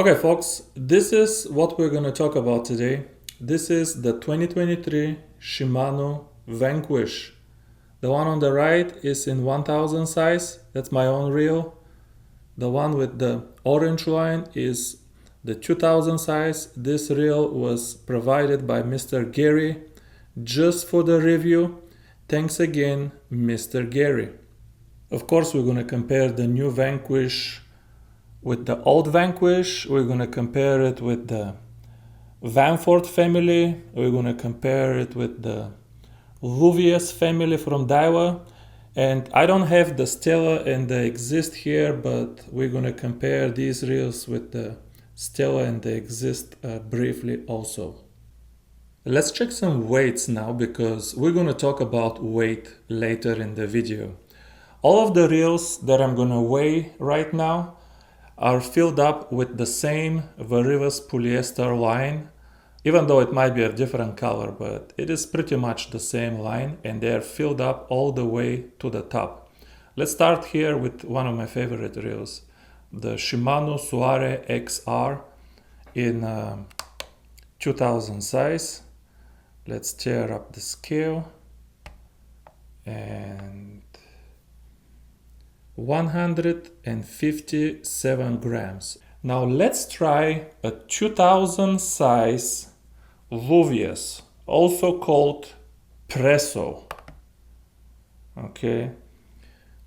Okay folks, this is what we're going to talk about today. This is the 2023 Shimano Vanquish. The one on the right is in 1000 size, that's my own reel. The one with the orange line is the 2000 size. This reel was provided by Mr. Gary just for the review. Thanks again, Mr. Gary. Of course, we're going to compare the new Vanquish with the old Vanquish. We're going to compare it with the Vanford family. We're going to compare it with the Luvius family from Daiwa. And I don't have the Stella and the Exist here, but we're going to compare these reels with the Stella and the Exist briefly also. Let's check some weights now, because we're going to talk about weight later in the video. All of the reels that I'm going to weigh right now are filled up with the same Varivas polyester line, even though it might be a different color, but it is pretty much the same line, and they are filled up all the way to the top. Let's start here with one of my favorite reels, the Shimano Suare XR in 2000 size. Let's tear up the scale, and 157 grams. Now let's try a 2000 size Luvius, also called Presso. Okay,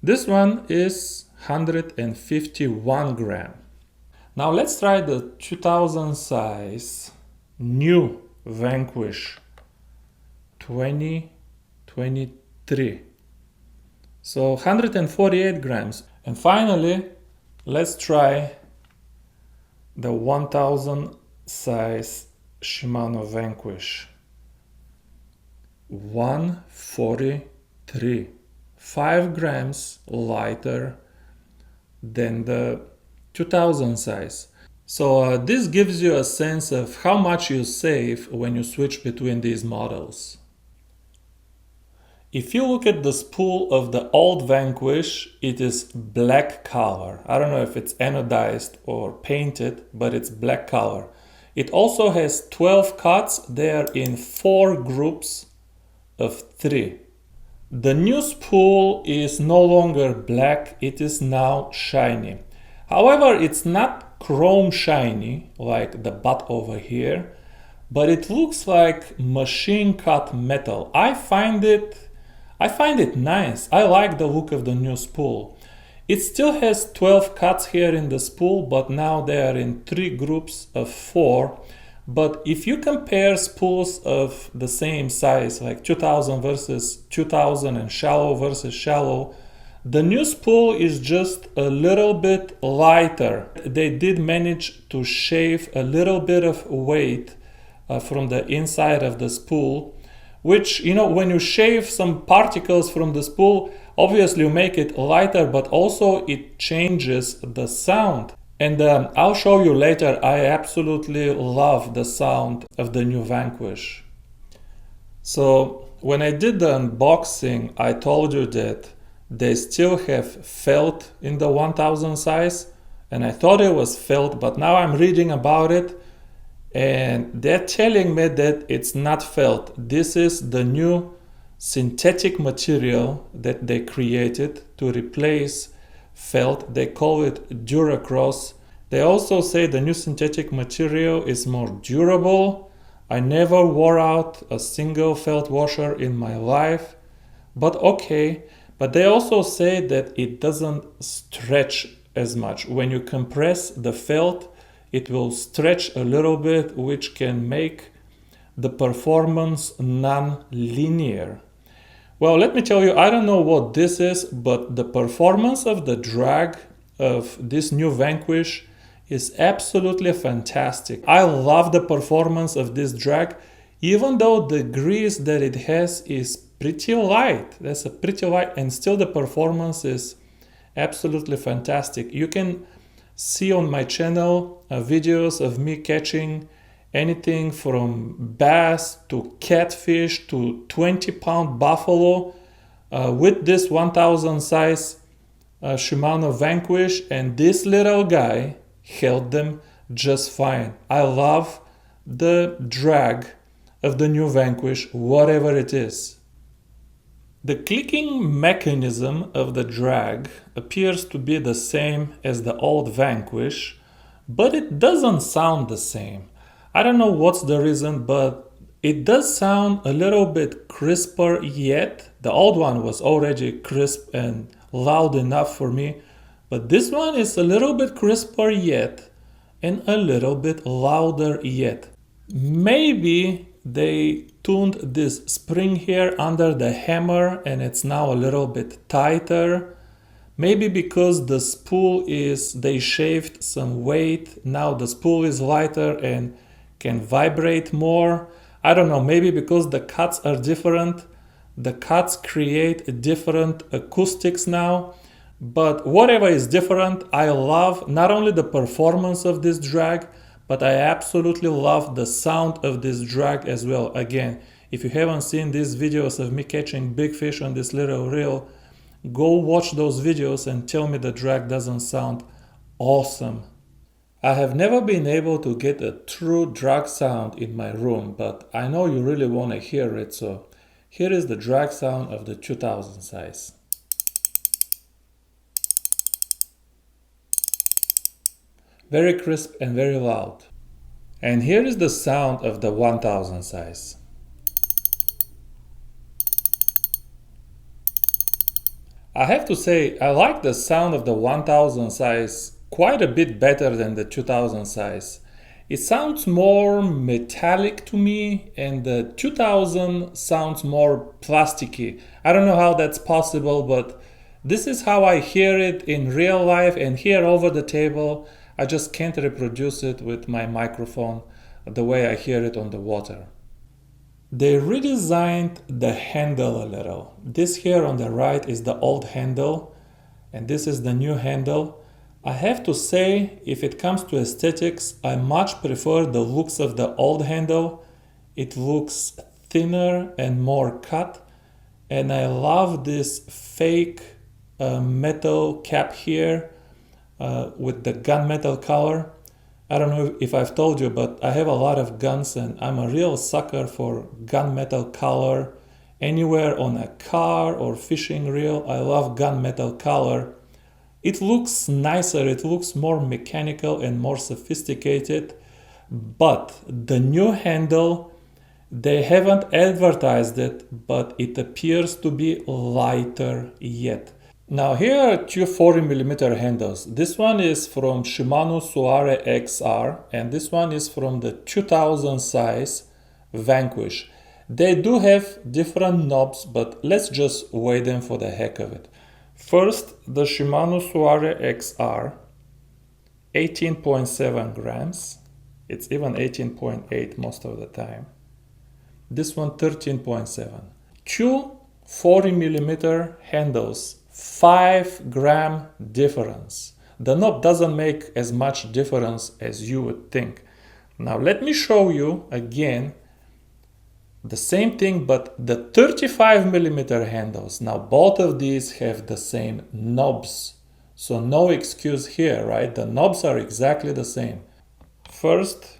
this one is 151 gram. Now let's try the 2000 size new Vanquish 2023. So 148 grams. And finally, let's try the 1000 size Shimano Vanquish. 143. 5 grams lighter than the 2000 size. So this gives you a sense of how much you save when you switch between these models. If you look at the spool of the old Vanquish, it is black color. I don't know if it's anodized or painted, but it's black color. It also has 12 cuts. They are in 4 groups of 3. The new spool is no longer black, it is now shiny. However, it's not chrome shiny like the butt over here, but it looks like machine cut metal. I find it nice. I like the look of the new spool. It still has 12 cuts here in the spool, but now they are in 3 groups of 4. But if you compare spools of the same size, like 2000 versus 2000 and shallow versus shallow, the new spool is just a little bit lighter. They did manage to shave a little bit of weight from the inside of the spool, which, you know, when you shave some particles from the spool, obviously you make it lighter, but also it changes the sound. And I'll show you later, I absolutely love the sound of the new Vanquish. So when I did the unboxing, I told you that they still have felt in the 1000 size, and I thought it was felt, but now I'm reading about it, and they're telling me that it's not felt. This is the new synthetic material that they created to replace felt. They call it Duracross. They also say the new synthetic material is more durable. I never wore out a single felt washer in my life, but okay. But they also say that it doesn't stretch as much. When you compress the felt, it will stretch a little bit, which can make the performance non-linear. Well, let me tell you, I don't know what this is, but the performance of the drag of this new Vanquish is absolutely fantastic. I love the performance of this drag, even though the grease that it has is pretty light. That's a pretty light, and still the performance is absolutely fantastic. You can see on my channel videos of me catching anything from bass to catfish to 20-pound buffalo with this 1000 size Shimano Vanquish, and this little guy held them just fine. I love the drag of the new Vanquish, whatever it is. The clicking mechanism of the drag appears to be the same as the old Vanquish, but it doesn't sound the same. I don't know what's the reason, but it does sound a little bit crisper yet. The old one was already crisp and loud enough for me, but this one is a little bit crisper yet and a little bit louder yet. Maybe they tuned this spring here under the hammer and it's now a little bit tighter. Maybe because the spool they shaved some weight, now the spool is lighter and can vibrate more. I don't know, maybe because the cuts are different. The cuts create different acoustics now. But whatever is different, I love not only the performance of this drag, but I absolutely love the sound of this drag as well. Again, if you haven't seen these videos of me catching big fish on this little reel, go watch those videos and tell me the drag doesn't sound awesome. I have never been able to get a true drag sound in my room, but I know you really want to hear it, so here is the drag sound of the 2000 size. Very crisp and very loud. And here is the sound of the 1000 size. I have to say, I like the sound of the 1000 size quite a bit better than the 2000 size. It sounds more metallic to me, and the 2000 sounds more plasticky. I don't know how that's possible, but this is how I hear it in real life and here over the table. I just can't reproduce it with my microphone the way I hear it on the water. They redesigned the handle a little. This here on the right is the old handle, and this is the new handle. I have to say, if it comes to aesthetics, I much prefer the looks of the old handle. It looks thinner and more cut, and I love this fake metal cap here with the gunmetal color. I don't know if I've told you, but I have a lot of guns and I'm a real sucker for gunmetal color. Anywhere on a car or fishing reel, I love gunmetal color. It looks nicer, it looks more mechanical and more sophisticated, but the new handle, they haven't advertised it, but it appears to be lighter yet. Now here are two 40mm handles. This one is from Shimano Suare XR and this one is from the 2000 size Vanquish. They do have different knobs, but let's just weigh them for the heck of it. First, the Shimano Suare XR, 18.7 grams. It's even 18.8 most of the time. This one 13.7. Two 40mm handles, 5 gram difference. The knob doesn't make as much difference as you would think. Now let me show you again the same thing, but the 35mm handles. Now both of these have the same knobs, so no excuse here, right? The knobs are exactly the same. First,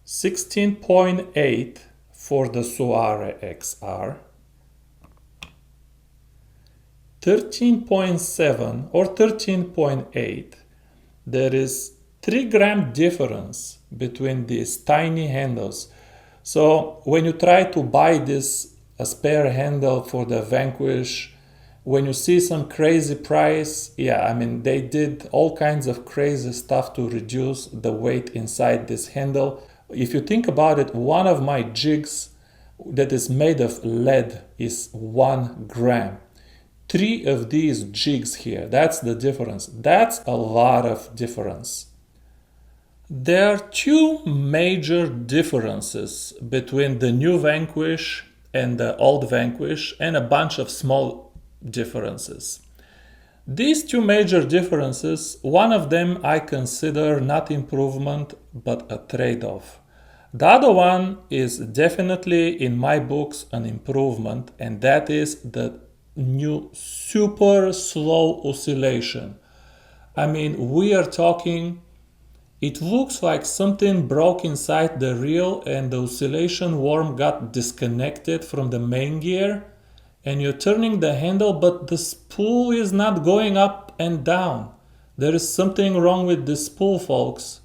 16.8 for the Suare XR, 13.7 or 13.8. There is 3 gram difference between these tiny handles. So when you try to buy this a spare handle for the Vanquish, when you see some crazy price, yeah, I mean, they did all kinds of crazy stuff to reduce the weight inside this handle. If you think about it, one of my jigs that is made of lead is 1 gram. 3 of these jigs here, that's the difference. That's a lot of difference. There are 2 major differences between the new Vanquish and the old Vanquish, and a bunch of small differences. These 2 major differences, one of them I consider not improvement but a trade-off. The other one is definitely in my books an improvement, and that is the new super slow oscillation. I mean, we are talking It looks like something broke inside the reel and the oscillation worm got disconnected from the main gear, and you're turning the handle, but the spool is not going up and down. There is something wrong with this spool, folks.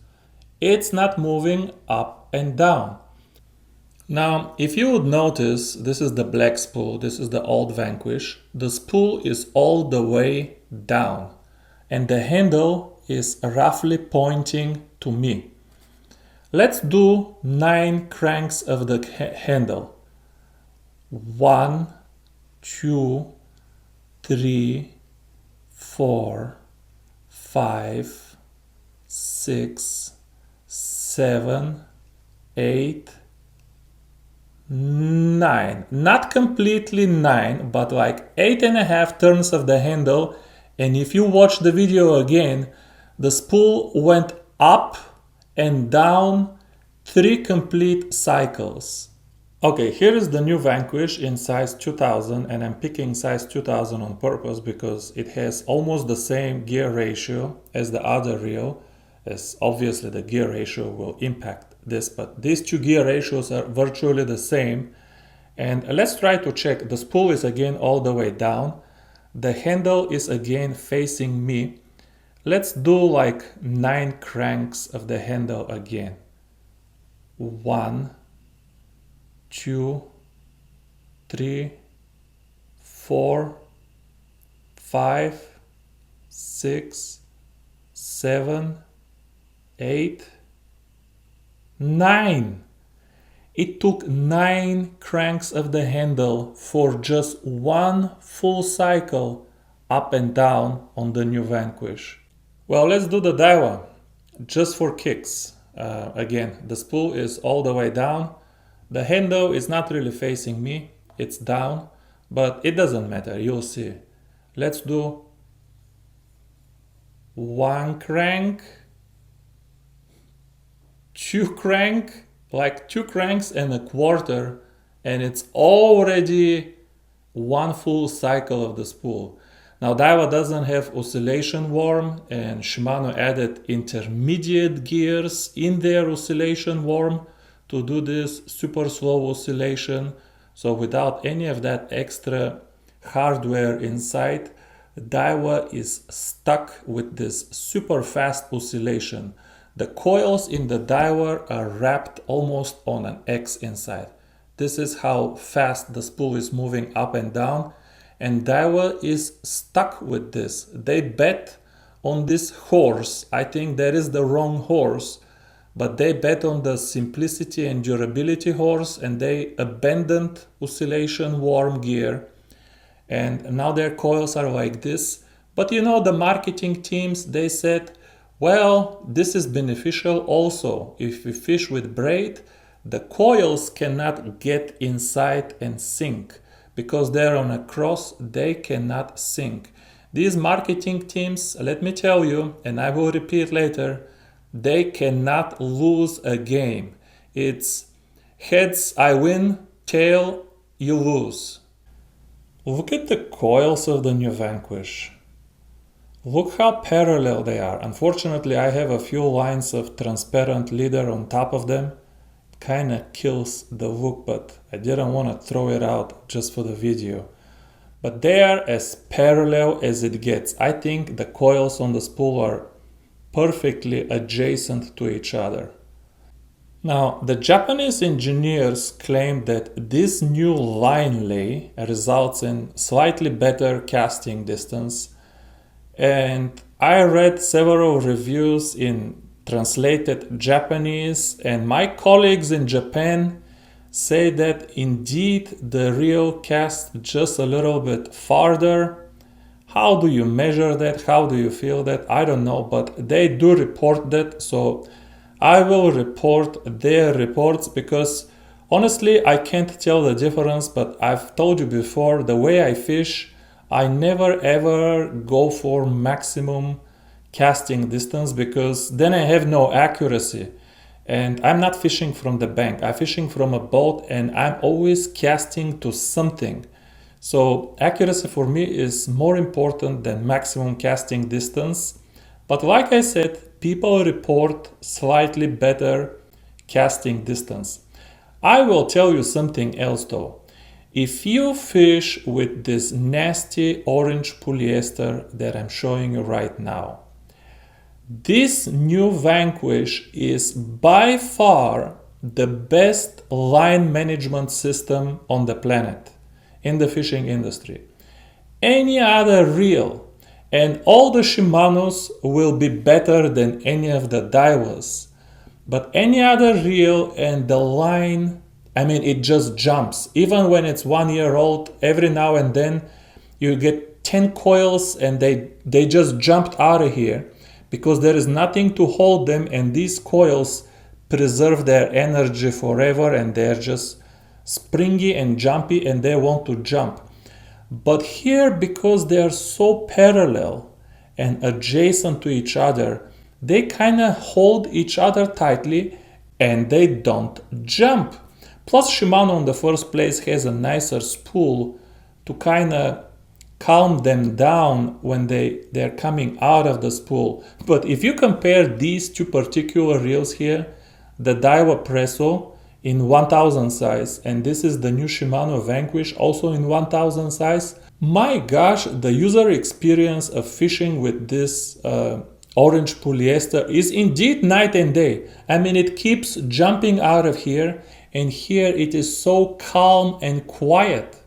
It's not moving up and down. Now, if you would notice, this is the black spool, this is the old Vanquish. The spool is all the way down, and the handle is roughly pointing to me. Let's do 9 cranks of the handle. 1, 2, 3, 4, 5, 6, 7, 8, 9. Not completely 9, but like 8.5 turns of the handle. And if you watch the video again, the spool went up and down 3 complete cycles. Okay, here is the new Vanquish in size 2000, and I'm picking size 2000 on purpose because it has almost the same gear ratio as the other reel, as obviously the gear ratio will impact this, but these two gear ratios are virtually the same. And let's try to check. The spool is again all the way down. The handle is again facing me. Let's do like 9 cranks of the handle again. 1, 2, 3, 4, 5, 6, 7, 8, 9. It took 9 cranks of the handle for just one full cycle up and down on the new Vanquish. Well, let's do the Daiwa just for kicks. Again, the spool is all the way down. The handle is not really facing me, it's down, but it doesn't matter, you'll see. Let's do 1 crank, 2 crank, like 2 cranks and a quarter, and it's already one full cycle of the spool. Now Daiwa doesn't have oscillation worm, and Shimano added intermediate gears in their oscillation worm to do this super slow oscillation. So without any of that extra hardware inside, Daiwa is stuck with this super fast oscillation. The coils in the Daiwa are wrapped almost on an X inside. This is how fast the spool is moving up and down, and Daiwa is stuck with this. They bet on this horse. I think that is the wrong horse, but they bet on the simplicity and durability horse, and they abandoned oscillation worm gear, and now their coils are like this. But you know, the marketing teams, they said, well, this is beneficial also. If we fish with braid, the coils cannot get inside and sink. Because they're on a cross, they cannot sink. These marketing teams, let me tell you, and I will repeat later, they cannot lose a game. It's heads I win, tail you lose. Look at the coils of the new Vanquish. Look how parallel they are. Unfortunately, I have a few lines of transparent leader on top of them. Kinda kills the look, but I didn't want to throw it out just for the video. But they are as parallel as it gets. I think the coils on the spool are perfectly adjacent to each other. Now, the Japanese engineers claim that this new line lay results in slightly better casting distance, and I read several reviews in translated Japanese, and my colleagues in Japan say that indeed the reel casts just a little bit farther. How do you measure that? How do you feel that? I don't know, but they do report that, so I will report their reports because honestly I can't tell the difference, but I've told you before, the way I fish, I never ever go for maximum casting distance because then I have no accuracy, and I'm not fishing from the bank. I'm fishing from a boat and I'm always casting to something. So accuracy for me is more important than maximum casting distance. But like I said, people report slightly better casting distance. I will tell you something else though. If you fish with this nasty orange polyester that I'm showing you right now, this new Vanquish is by far the best line management system on the planet in the fishing industry. Any other reel and all the Shimanos will be better than any of the Daiwas. But any other reel and the line, it just jumps. Even when it's 1 year old, every now and then you get 10 coils and they just jumped out of here because there is nothing to hold them, and these coils preserve their energy forever and they're just springy and jumpy and they want to jump. But here, because they are so parallel and adjacent to each other, they kind of hold each other tightly and they don't jump. Plus, Shimano in the first place has a nicer spool to kind of calm them down when they're coming out of the spool. But if you compare these two particular reels here, the Daiwa Presso in 1000 size, and this is the new Shimano Vanquish also in 1000 size, my gosh, the user experience of fishing with this orange polyester is indeed night and day. It keeps jumping out of here, and here it is so calm and quiet.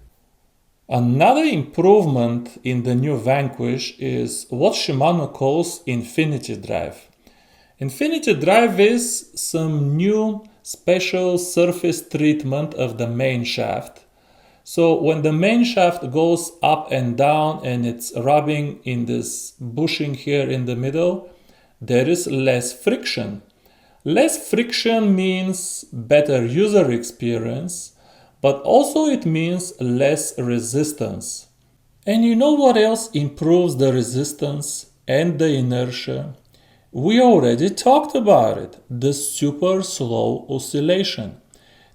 Another improvement in the new Vanquish is what Shimano calls Infinity Drive. Infinity Drive is some new special surface treatment of the main shaft. So when the main shaft goes up and down and it's rubbing in this bushing here in the middle, there is less friction. Less friction means better user experience, but also it means less resistance. And you know what else improves the resistance and the inertia? We already talked about it, the super slow oscillation.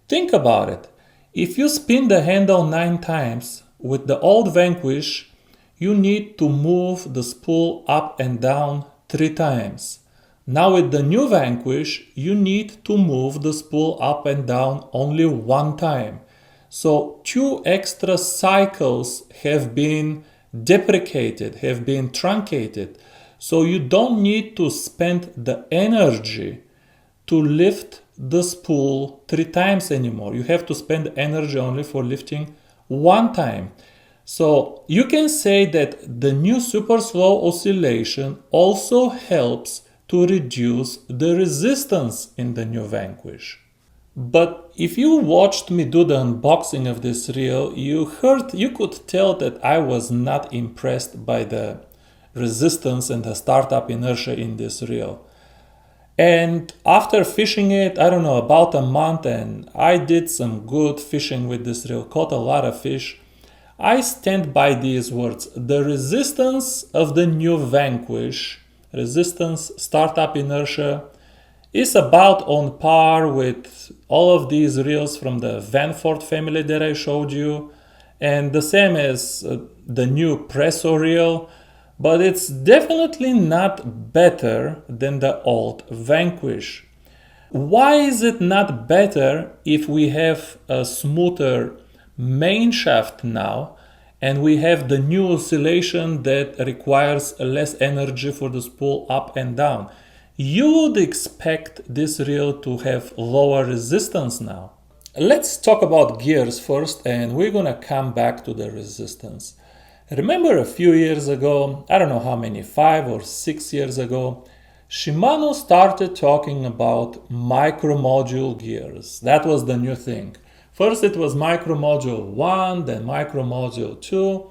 Think about it. If you spin the handle 9 times, with the old Vanquish, you need to move the spool up and down 3 times. Now with the new Vanquish, you need to move the spool up and down only 1 time. So 2 extra cycles have been deprecated, have been truncated. So you don't need to spend the energy to lift the spool 3 times anymore. You have to spend energy only for lifting 1 time. So you can say that the new super slow oscillation also helps to reduce the resistance in the new Vanquish. But if you watched me do the unboxing of this reel, you could tell that I was not impressed by the resistance and the startup inertia in this reel. And after fishing it, about a month, and I did some good fishing with this reel, caught a lot of fish, I stand by these words. The resistance of the new Vanquish, resistance, startup inertia, is about on par with all of these reels from the Vanford family that I showed you, and the same as the new Presso reel, but it's definitely not better than the old Vanquish. Why is it not better if we have a smoother main shaft now and we have the new oscillation that requires less energy for the spool up and down? You would expect this reel to have lower resistance now. Let's talk about gears first, and we're gonna come back to the resistance. Remember a few years ago, I don't know how many, 5 or 6 years ago, Shimano started talking about micro-module gears. That was the new thing. First it was micro-module 1, then micro-module 2.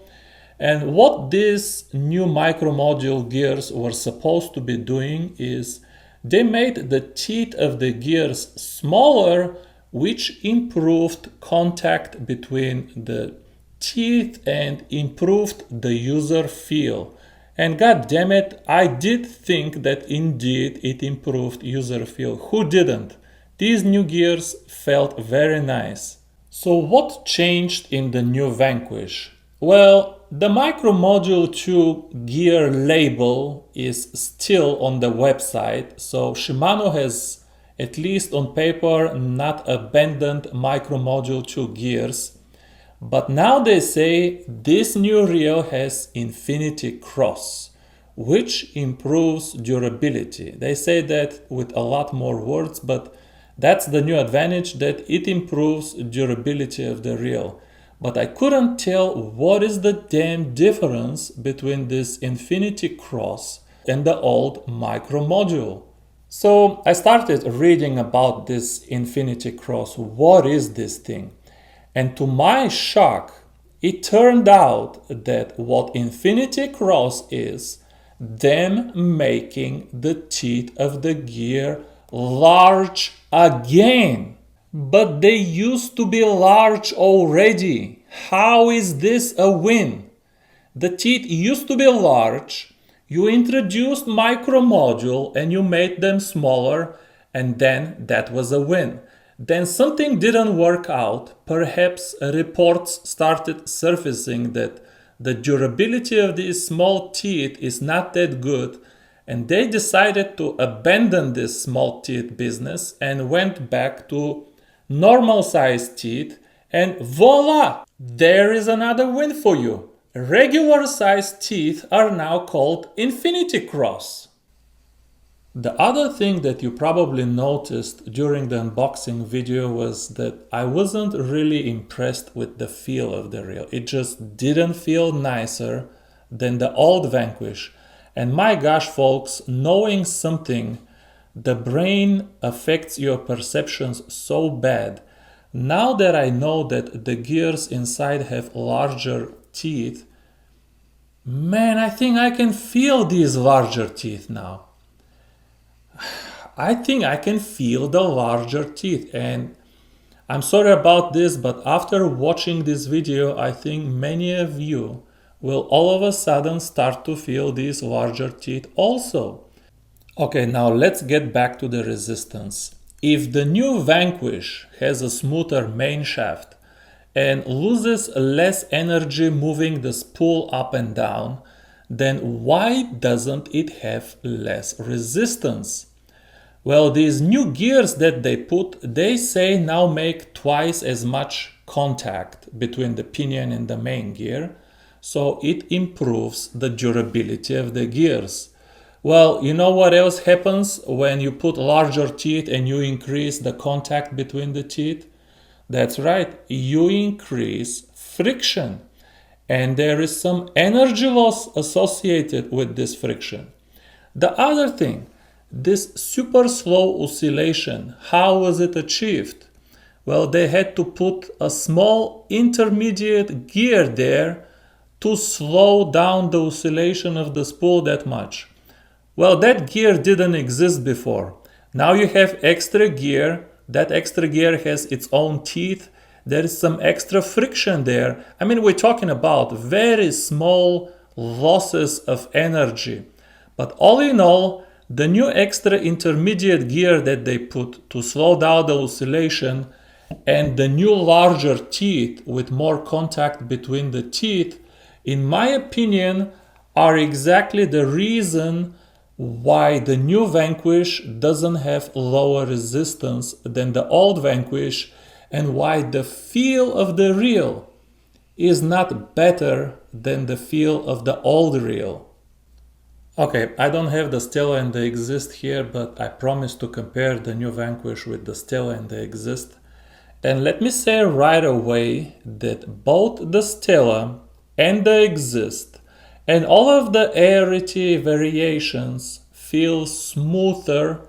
And what these new micro-module gears were supposed to be doing is they made the teeth of the gears smaller, which improved contact between the teeth and improved the user feel. And god damn it, I did think that indeed it improved user feel. Who didn't? These new gears felt very nice. So what changed in the new Vanquish? Well, the Micro Module 2 gear label is still on the website, so Shimano has, at least on paper, not abandoned Micro Module 2 gears. But now they say this new reel has Infinity Cross, which improves durability. They say that with a lot more words, but that's the new advantage, that it improves durability of the reel. But I couldn't tell what is the damn difference between this Infinity Cross and the old Micro Module. So I started reading about this Infinity Cross. What is this thing? And to my shock, it turned out that what Infinity Cross is, them making the teeth of the gear large again. But they used to be large already. How is this a win? The teeth used to be large, you introduced Micro Module and you made them smaller, and then that was a win. Then something didn't work out. Perhaps reports started surfacing that the durability of these small teeth is not that good, and they decided to abandon this small teeth business and went back to normal sized teeth, and voila! There is another win for you. Regular sized teeth are now called Infinity Cross. The other thing that you probably noticed during the unboxing video was that I wasn't really impressed with the feel of the reel. It just didn't feel nicer than the old Vanquish. And my gosh, folks, knowing something, the brain affects your perceptions so bad. Now that I know that the gears inside have larger teeth, man, I think I can feel these larger teeth now. I think I can feel the larger teeth, and I'm sorry about this, but after watching this video, I think many of you will all of a sudden start to feel these larger teeth also. Okay, now let's get back to the resistance. If the new Vanquish has a smoother main shaft and loses less energy moving the spool up and down, then why doesn't it have less resistance? Well, these new gears that they put, they say now make twice as much contact between the pinion and the main gear, so it improves the durability of the gears. Well, you know what else happens when you put larger teeth and you increase the contact between the teeth? That's right, you increase friction. And there is some energy loss associated with this friction. The other thing, this super slow oscillation, how was it achieved? Well, they had to put a small intermediate gear there to slow down the oscillation of the spool that much. Well, that gear didn't exist before. Now you have extra gear. That extra gear has its own teeth. There is some extra friction there. I mean, we're talking about very small losses of energy. But all in all, the new extra intermediate gear that they put to slow down the oscillation and the new larger teeth with more contact between the teeth, in my opinion, are exactly the reason why the new Vanquish doesn't have lower resistance than the old Vanquish, and why the feel of the reel is not better than the feel of the old reel. Okay, I don't have the Stella and the Exist here, but I promise to compare the new Vanquish with the Stella and the Exist. And let me say right away that both the Stella and the Exist and all of the Arity variations feel smoother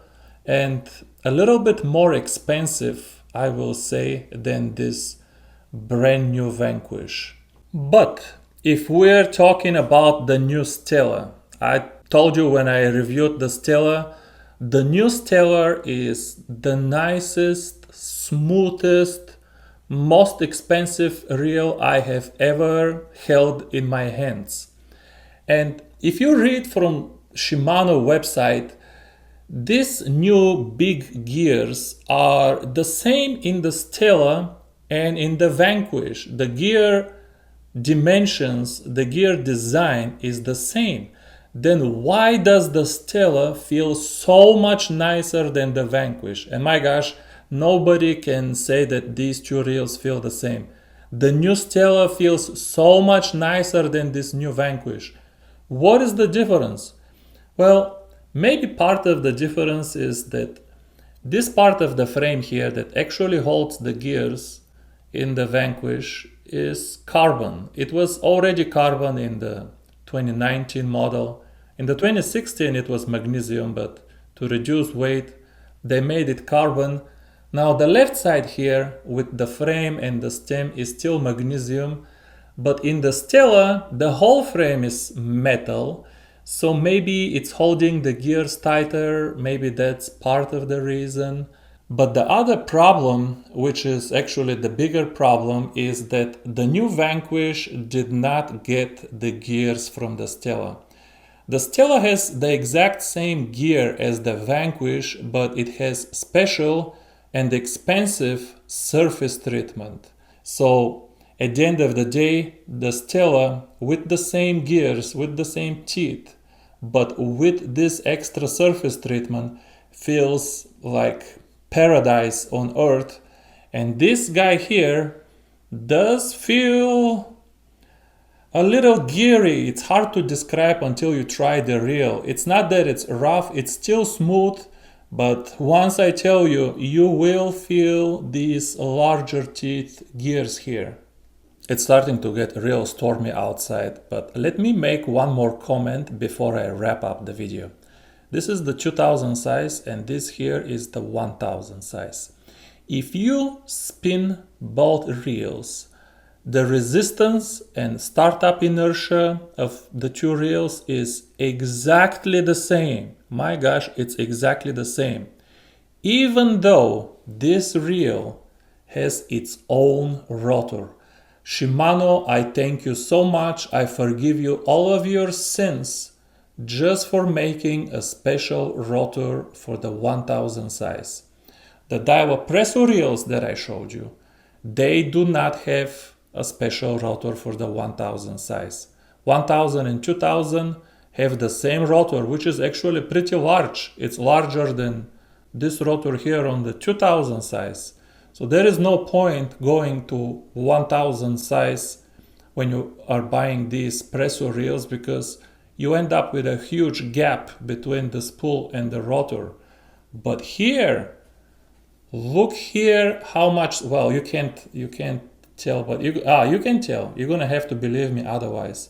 and a little bit more expensive, I will say, than this brand new Vanquish. But if we're talking about the new Stella, I told you when I reviewed the Stella, the new Stella is the nicest, smoothest, most expensive reel I have ever held in my hands. And if you read from Shimano website, these new big gears are the same in the Stella and in the Vanquish. The gear dimensions, the gear design is the same, then why does the Stella feel so much nicer than the Vanquish? And my gosh, nobody can say that these two reels feel the same. The new Stella feels so much nicer than this new Vanquish. What is the difference? Well, maybe part of the difference is that this part of the frame here that actually holds the gears in the Vanquish is carbon. It was already carbon in the 2019 model. In the 2016 it was magnesium, but to reduce weight they made it carbon. Now the left side here with the frame and the stem is still magnesium, but in the Stella the whole frame is metal, so maybe it's holding the gears tighter, maybe that's part of the reason. But the other problem, which is actually the bigger problem, is that the new Vanquish did not get the gears from the Stella. The Stella has the exact same gear as the Vanquish, but it has special and expensive surface treatment. So at the end of the day, the Stella with the same gears, with the same teeth, but with this extra surface treatment feels like paradise on earth. And this guy here does feel a little geary. It's hard to describe until you try the reel. It's not that it's rough, it's still smooth, but once I tell you, you will feel these larger teeth gears here. It's starting to get real stormy outside, but let me make one more comment before I wrap up the video. This is the 2000 size and this here is the 1000 size. If you spin both reels, the resistance and startup inertia of the two reels is exactly the same. My gosh, it's exactly the same. Even though this reel has its own rotor. Shimano, I thank you so much. I forgive you all of your sins just for making a special rotor for the 1000 size. The Daiwa Presso reels that I showed you, they do not have a special rotor for the 1000 size. 1000 and 2000 have the same rotor, which is actually pretty large. It's larger than this rotor here on the 2000 size. So there is no point going to 1000 size when you are buying these Presso reels, because you end up with a huge gap between the spool and the rotor. But here, look here how much, well, you can't tell, but you can tell. You're gonna have to believe me otherwise.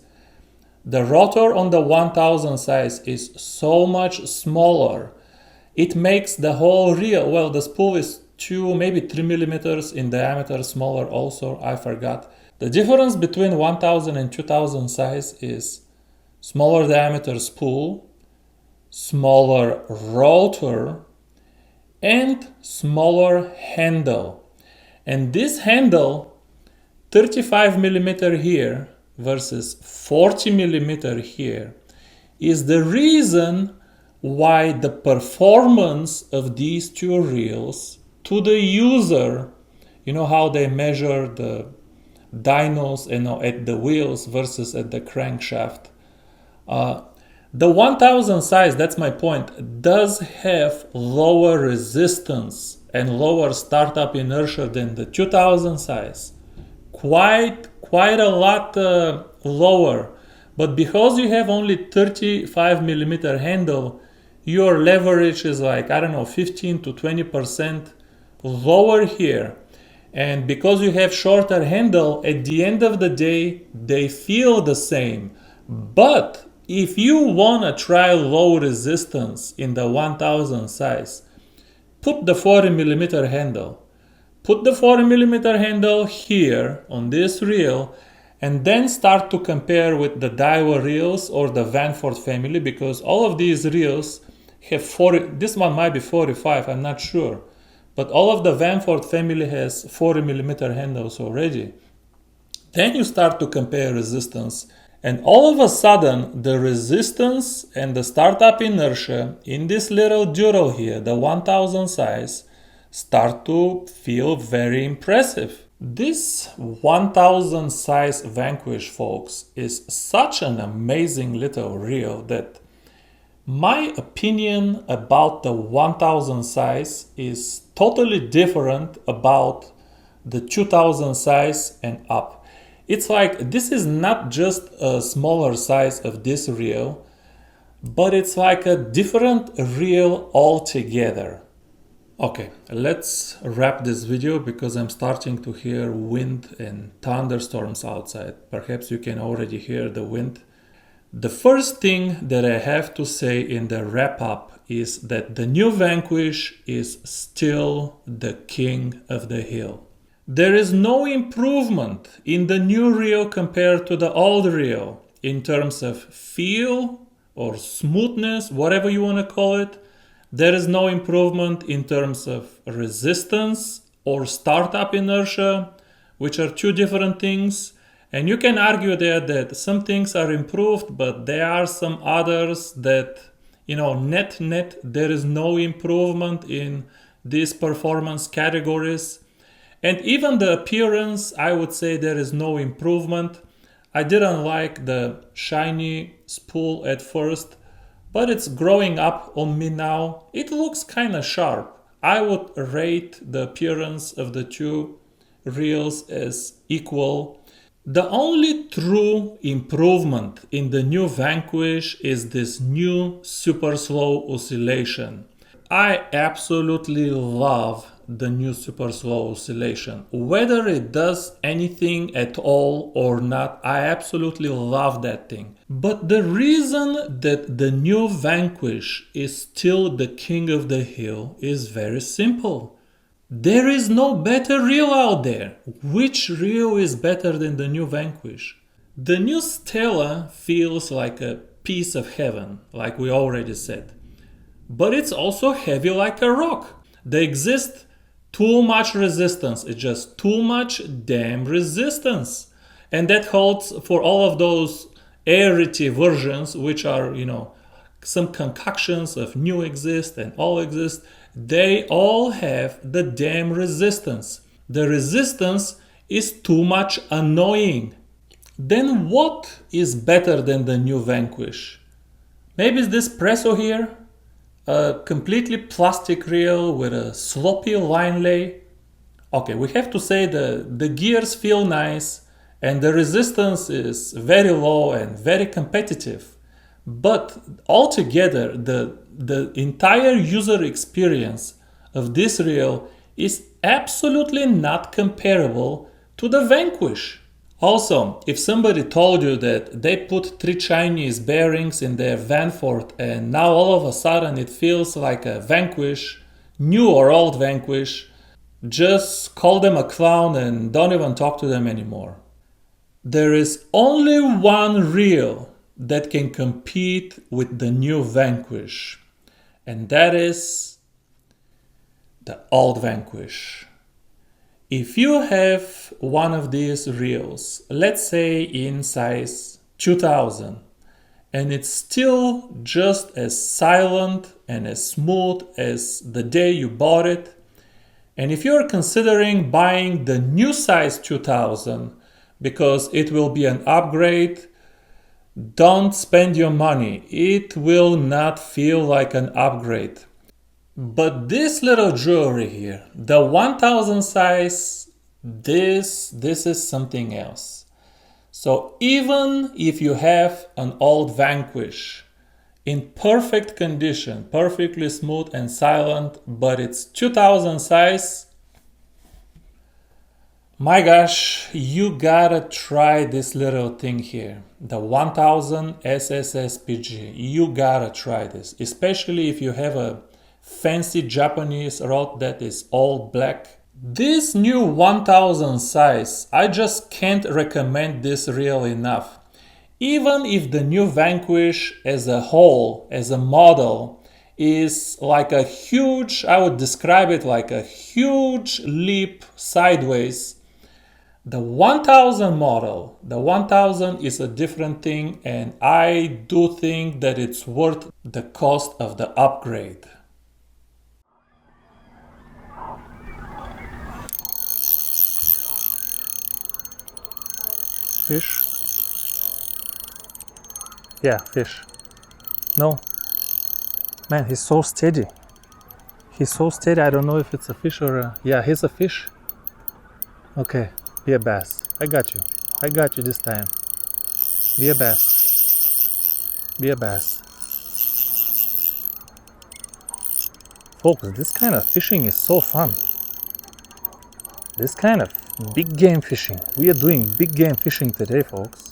The rotor on the 1000 size is so much smaller. It makes the whole reel, well, the spool is 2, maybe 3 millimeters in diameter smaller also, I forgot. The difference between 1000 and 2000 size is smaller diameter spool, smaller rotor, and smaller handle. And this handle, 35 millimeter here versus 40 millimeter here, is the reason why the performance of these two reels to the user, you know how they measure the dynos at the wheels versus at the crankshaft. The 1000 size, that's my point, does have lower resistance and lower startup inertia than the 2000 size. Quite a lot lower. But because you have only 35 millimeter handle, your leverage is like, I don't know, 15 to 20% lower here. And because you have shorter handle, at the end of the day, they feel the same. But if you want to try low resistance in the 1000 size, put the 40 millimeter handle. Put the 40 millimeter handle here on this reel, and then start to compare with the Daiwa reels or the Vanford family, because all of these reels have 40, this one might be 45, I'm not sure. But all of the Vanford family has 40 millimeter handles already. Then you start to compare resistance, and all of a sudden the resistance and the startup inertia in this little Duro here, the 1000 size, start to feel very impressive. This 1000 size Vanquish, folks, is such an amazing little reel that my opinion about the 1000 size is totally different about the 2000 size and up. It's like this is not just a smaller size of this reel, but it's like a different reel altogether. Okay, let's wrap this video because I'm starting to hear wind and thunderstorms outside. Perhaps you can already hear the wind. The first thing that I have to say in the wrap up is that the new Vanquish is still the king of the hill. There is no improvement in the new reel compared to the old reel in terms of feel or smoothness, whatever you want to call it. There is no improvement in terms of resistance or startup inertia, which are two different things. And you can argue there that some things are improved, but there are some others that, net, there is no improvement in these performance categories. And even the appearance, I would say there is no improvement. I didn't like the shiny spool at first, but it's growing up on me now. It looks kind of sharp. I would rate the appearance of the two reels as equal. The only true improvement in the new Vanquish is this new super slow oscillation. I absolutely love the new super slow oscillation. Whether it does anything at all or not, I absolutely love that thing. But the reason that the new Vanquish is still the king of the hill is very simple. There is no better reel out there. Which reel is better than the new Vanquish? The new Stella feels like a piece of heaven, like we already said. But it's also heavy like a rock. There exists too much resistance. It's just too much damn resistance. And that holds for all of those Arity versions, which are, some concoctions of new exist and all exist. They all have the damn resistance. The resistance is too much annoying. Then what is better than the new Vanquish? Maybe it's this Presso here? A completely plastic reel with a sloppy line lay. Okay, we have to say the gears feel nice and the resistance is very low and very competitive. But altogether, the entire user experience of this reel is absolutely not comparable to the Vanquish. Also, if somebody told you that they put 3 Chinese bearings in their Vanfort and now all of a sudden it feels like a Vanquish, new or old Vanquish, just call them a clown and don't even talk to them anymore. There is only one reel that can compete with the new Vanquish, and that is the old Vanquish. If you have one of these reels, let's say in size 2000, and it's still just as silent and as smooth as the day you bought it, and if you're considering buying the new size 2000 because it will be an upgrade, don't spend your money. It will not feel like an upgrade. But this little jewelry here, the 1000 size, this is something else. So even if you have an old Vanquish in perfect condition, perfectly smooth and silent, but it's 2000 size, my gosh, you gotta try this little thing here, the 1000SSSPG. You gotta try this, especially if you have a fancy Japanese rod that is all black. This new 1000 size, I just can't recommend this reel enough. Even if the new Vanquish as a whole, as a model, is like a huge, I would describe it like a huge leap sideways, the 1000 model, the 1000 is a different thing, and I do think that it's worth the cost of the upgrade. Fish? Yeah, fish. No. Man, he's so steady. He's so steady, I don't know if it's a fish or a... Yeah, he's a fish. Okay, be a bass. I got you. I got you this time. Be a bass. Be a bass. Folks, this kind of fishing is so fun. This kind of big game fishing. We are doing big game fishing today, folks.